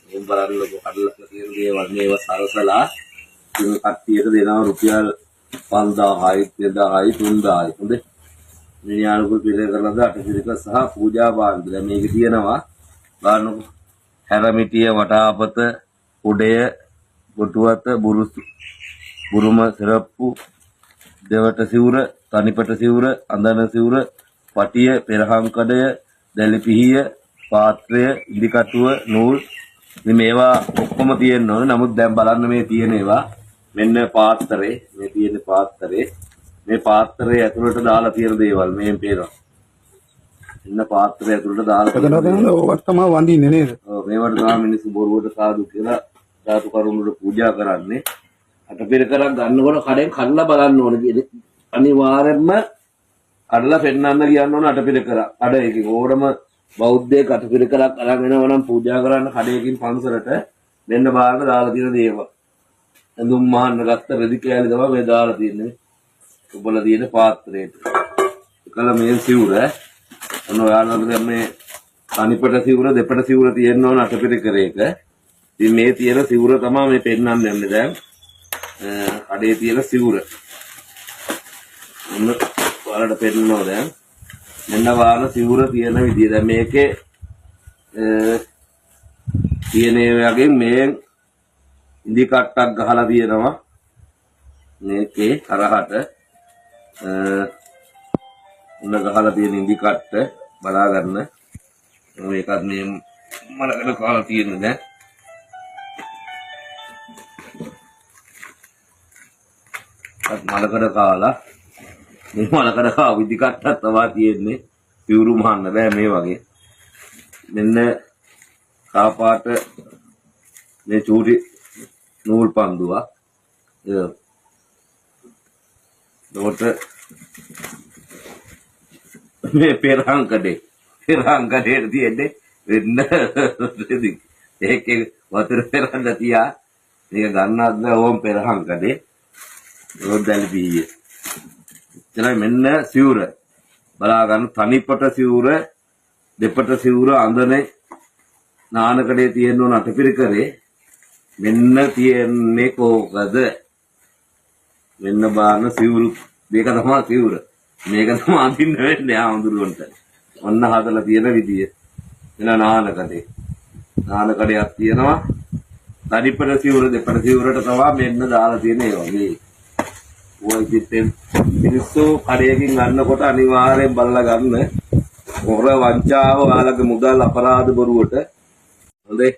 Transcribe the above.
මේ බලන්නකො කඩලා තියෙන දේවල් මේව සරසලා ඉතින් කට්ටියට දෙනවා රුපියල් 5000යි 2000යි 3000යි හොඳේ මේ යාළුවෝ පිළිවෙල කරනද අටපිරික සහ පූජා භාණ්ඩ දැන් මේකේ තියෙනවා බලන්නකො හැරමිටිය වටාපත උඩය කොටුවත බුරුම සිරප්පු දෙවට සිවුර තනිපට සිවුර අඳන සිවුර පටිය පෙරහන් කඩය දැලි පිහිය පාත්‍රය ඉදිකටුව නූල් ඉතින් මේවා ඔක්කොම තියෙන්න ඕනේ නමුත් දැන් බලන්න මේ තියෙන ඒවා මෙන්න පාත්‍රේ මේ තියෙන පාත්‍රේ මේ පාත්‍රයේ ඇතුළට දාලා තියෙන දේවල් මෙහෙම පේනවා ඉන්න පාත්‍රය ඇතුළට දාලා එතන ඔවත් තමයි වඳින්නේ නේද? ඔව් මේවට තමයි මිනිස්සු බොරුවට සාදු කියලා ධාතු කරුණුට පූජා කරන්නේ අටපිරිකරක් ගන්නකොට කඩෙන් කඩලා බලන්න ඕනේ අනිවාර්යයෙන්ම කඩලා පෙන්නන්න කියන්න ඕන අටපිරිකර කඩ එකකින් ඕනම බෞද්ධයෙක් අටපිරිකරක් අරන් එනවා නම් පූජා කරන්න කඩේකින් පන්සලට මෙන්න බාරට දාලා තියෙන දේවල් ඇඳුම් මහන්න ගත්ත රෙදි කෑලි තමයි මේ දාලා තියෙන්නේ උබල තියෙන පාත්‍රයට එකල මේ සිවුර ඔන්න ඔයාලට දැන් මේ තනිපට සිවුර දෙපට සිවුර තියෙන්න ඕන අටපිරිකරයක ඉතින් මේ තියෙන සිවුර තමයි මේ පෙන්නන්න යන්නේ දැන් කඩේ තියෙන සිවුර ඔන්න ඔයාලට පෙන්නනවා දැන් මෙන්න වාන සිවුර තියෙන විදිය දැන් මේකේ තියෙන වගේ මේ ඉදි කට්ටක් ගහලා තියෙනවා මේකේ කරහට උන්න ගහලා තියෙන ඉදි කට්ට බලා ගන්න මේකත් මේ මලකට කාලා තියෙන්නේ දැන් මලකඩ කාලා මේ මලකඩ කාව ඉදි කට්ටක් තමයි තියෙන්නේ පිවුරු මහන්න බෑ මේ වගේ මෙන්න කාපාට මේ චූටි නූල් පන්දුවක් එතකොට මේ පෙරහන් කඩේට තියෙන්නේ වෙන්න ඒකේ වතුර පෙරහන් තියා මේක ගන්නත් බෑ ඕම් පෙරහන් කඩේ රෝඩ් දැලි බීය එතන මෙන්න සිවුර බලා ගන්න තනිපට සිවුර දෙපට සිවුර අඳනේ නානකඩේ තියෙන උන අටපිරිකරේ මෙන්න තියෙන්නේ කෝකද මෙන්න බාන සිවුරු මේක තමයි සිවුර මේක තමයි අඳින්න වෙන්නේ ආඳුරුවන්ට ඔන්න හදලා තියෙන විදිය එන නානකඩයක් තියෙනවා තනිපට සිවුර දෙපට සිවුරට තමයි මෙන්න දාලා තියෙන්නේ වගේ ඔය පිටෙන් මිනිස්සු කඩේකින් ගන්නකොට අනිවාර්යෙන් බලලා ගන්න. හොර වංචාව ඔයාලගේ මුදල් අපරාධ බොරුවට හොඳේ